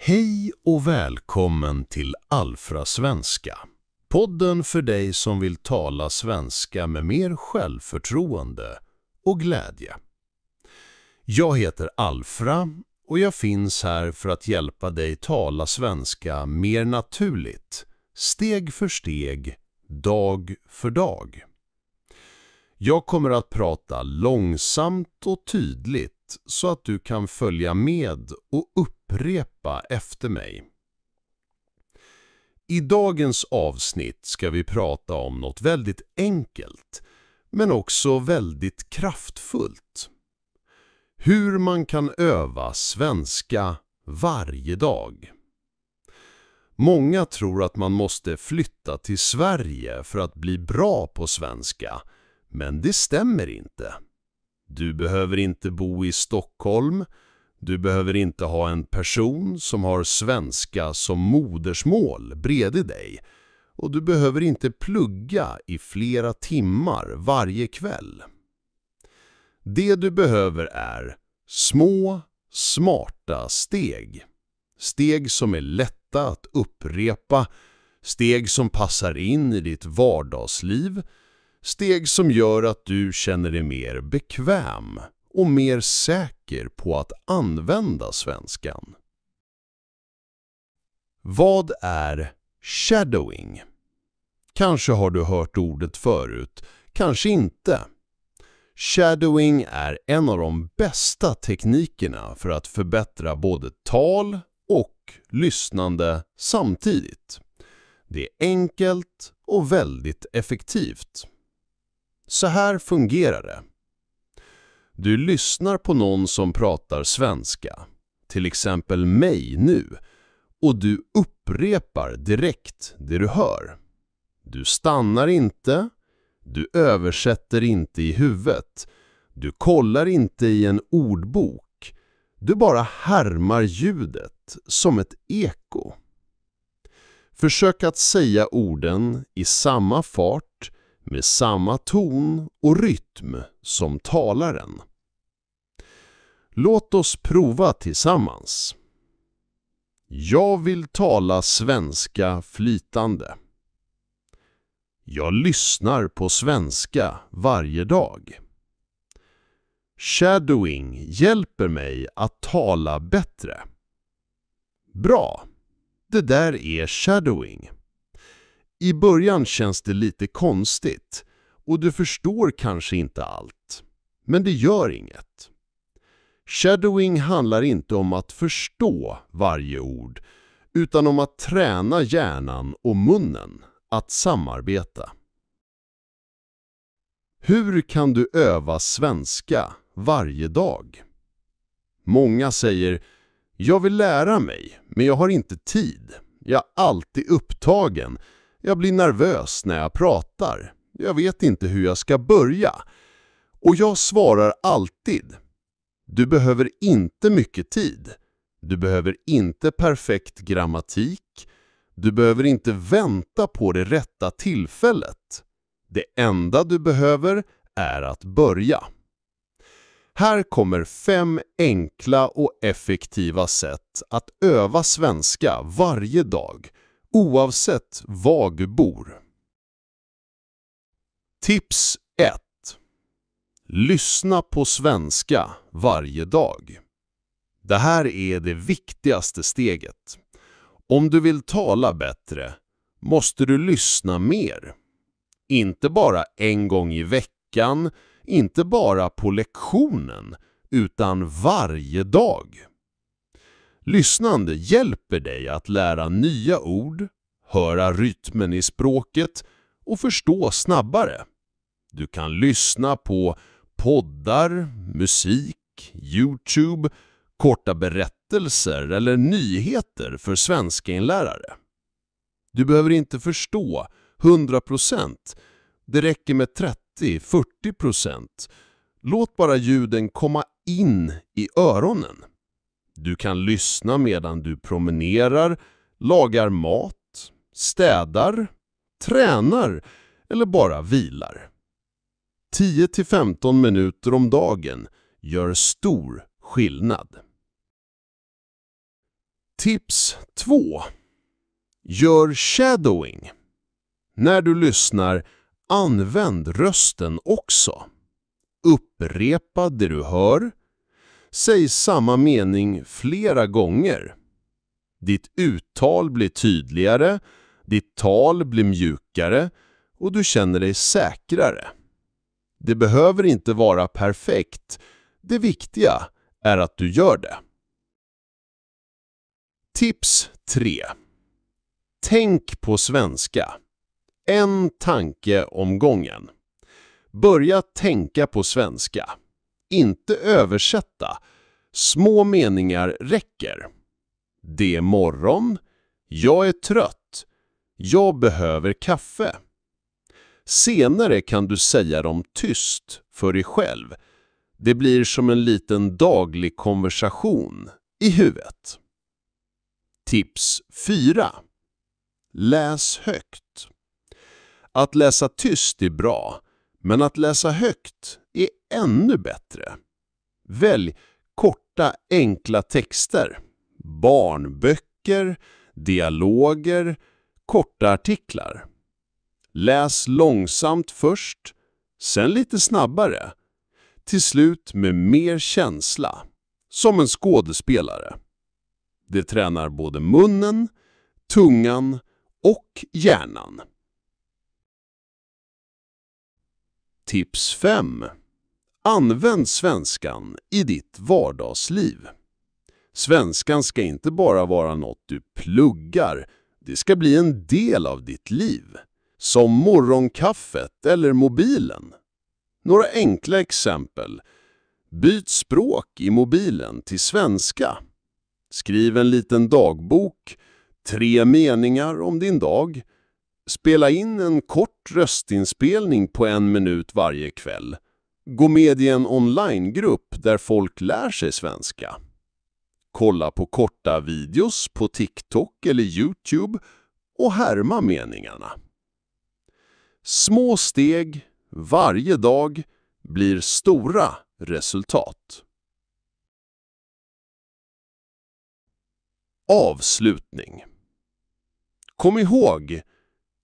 Hej och välkommen till Alfra Svenska. Podden för dig som vill tala svenska med mer självförtroende och glädje. Jag heter Alfra och jag finns här för att hjälpa dig tala svenska mer naturligt, steg för steg, dag för dag. Jag kommer att prata långsamt och tydligt så att du kan följa med och upprepa efter mig. I dagens avsnitt ska vi prata om något väldigt enkelt, men också väldigt kraftfullt. Hur man kan öva svenska varje dag. Många tror att man måste flytta till Sverige för att bli bra på svenska, men det stämmer inte. Du behöver inte bo i Stockholm, du behöver inte ha en person som har svenska som modersmål bredvid dig och du behöver inte plugga i flera timmar varje kväll. Det du behöver är små, smarta steg. Steg som är lätta att upprepa, steg som passar in i ditt vardagsliv, steg som gör att du känner dig mer bekväm och mer säker på att använda svenskan. Vad är shadowing? Kanske har du hört ordet förut, kanske inte. Shadowing är en av de bästa teknikerna för att förbättra både tal och lyssnande samtidigt. Det är enkelt och väldigt effektivt. Så här fungerar det. Du lyssnar på någon som pratar svenska, till exempel mig nu, och du upprepar direkt det du hör. Du stannar inte, du översätter inte i huvudet, du kollar inte i en ordbok, du bara härmar ljudet som ett eko. Försök att säga orden i samma fart, med samma ton och rytm som talaren. Låt oss prova tillsammans. Jag vill tala svenska flytande. Jag lyssnar på svenska varje dag. Shadowing hjälper mig att tala bättre. Bra! Det där är shadowing. I början känns det lite konstigt och du förstår kanske inte allt. Men det gör inget. Shadowing handlar inte om att förstå varje ord utan om att träna hjärnan och munnen att samarbeta. Hur kan du öva svenska varje dag? Många säger, jag vill lära mig men jag har inte tid. Jag är alltid upptagen. Jag blir nervös när jag pratar. Jag vet inte hur jag ska börja. Och jag svarar alltid. Du behöver inte mycket tid. Du behöver inte perfekt grammatik. Du behöver inte vänta på det rätta tillfället. Det enda du behöver är att börja. Här kommer 5 enkla och effektiva sätt att öva svenska varje dag, oavsett var du bor. Tips 1. Lyssna på svenska varje dag. Det här är det viktigaste steget. Om du vill tala bättre måste du lyssna mer. Inte bara en gång i veckan, inte bara på lektionen, utan varje dag. Lyssnande hjälper dig att lära nya ord, höra rytmen i språket och förstå snabbare. Du kan lyssna på poddar, musik, YouTube, korta berättelser eller nyheter för svenskinlärare. Du behöver inte förstå 100%. Det räcker med 30-40%. Låt bara ljuden komma in i öronen. Du kan lyssna medan du promenerar, lagar mat, städar, tränar eller bara vilar. 10-15 minuter om dagen gör stor skillnad. Tips 2. Gör shadowing. När du lyssnar, använd rösten också. Upprepa det du hör. Säg samma mening flera gånger. Ditt uttal blir tydligare, ditt tal blir mjukare och du känner dig säkrare. Det behöver inte vara perfekt. Det viktiga är att du gör det. Tips 3. Tänk på svenska. En tanke om gången. Börja tänka på svenska. Inte översätta. Små meningar räcker. Det är morgon. Jag är trött. Jag behöver kaffe. Senare kan du säga dem tyst för dig själv. Det blir som en liten daglig konversation i huvudet. Tips 4. Läs högt. Att läsa tyst är bra, men att läsa högt är ännu bättre. Välj korta, enkla texter. Barnböcker, dialoger, korta artiklar. Läs långsamt först, sen lite snabbare. Till slut med mer känsla, som en skådespelare. Det tränar både munnen, tungan och hjärnan. Tips 5. Använd svenskan i ditt vardagsliv. Svenskan ska inte bara vara något du pluggar, det ska bli en del av ditt liv. Som morgonkaffet eller mobilen. Några enkla exempel. Byt språk i mobilen till svenska. Skriv en liten dagbok, 3 meningar om din dag. Spela in en kort röstinspelning på 1 minut varje kväll. Gå med i en onlinegrupp där folk lär sig svenska. Kolla på korta videos på TikTok eller YouTube och härma meningarna. Små steg varje dag blir stora resultat. Avslutning. Kom ihåg,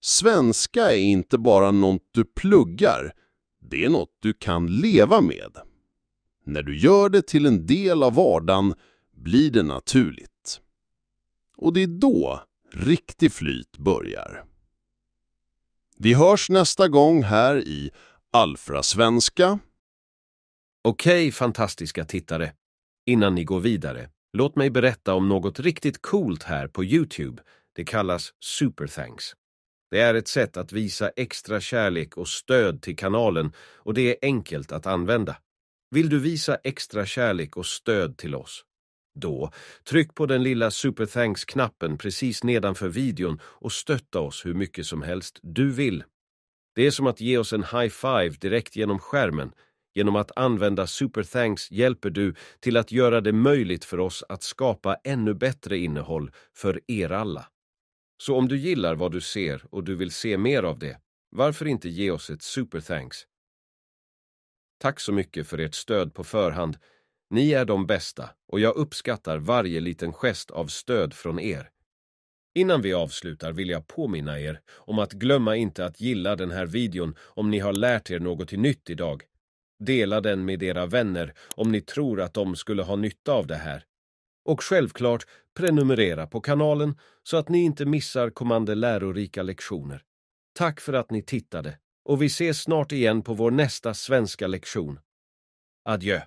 svenska är inte bara något du pluggar, det är något du kan leva med. När du gör det till en del av vardagen blir det naturligt. Och det är då riktig flyt börjar. Vi hörs nästa gång här i Alfra-svenska. Okej, fantastiska tittare. Innan ni går vidare, låt mig berätta om något riktigt coolt här på YouTube. Det kallas Super Thanks. Det är ett sätt att visa extra kärlek och stöd till kanalen och det är enkelt att använda. Vill du visa extra kärlek och stöd till oss? Då, tryck på den lilla Super Thanks-knappen precis nedanför videon och stötta oss hur mycket som helst du vill. Det är som att ge oss en high five direkt genom skärmen. Genom att använda Super Thanks hjälper du till att göra det möjligt för oss att skapa ännu bättre innehåll för er alla. Så om du gillar vad du ser och du vill se mer av det, varför inte ge oss ett Super Thanks? Tack så mycket för ert stöd på förhand. Ni är de bästa och jag uppskattar varje liten gest av stöd från er. Innan vi avslutar vill jag påminna er om att glömma inte att gilla den här videon om ni har lärt er något nytt idag. Dela den med era vänner om ni tror att de skulle ha nytta av det här. Och självklart prenumerera på kanalen så att ni inte missar kommande lärorika lektioner. Tack för att ni tittade och vi ses snart igen på vår nästa svenska lektion. Adjö!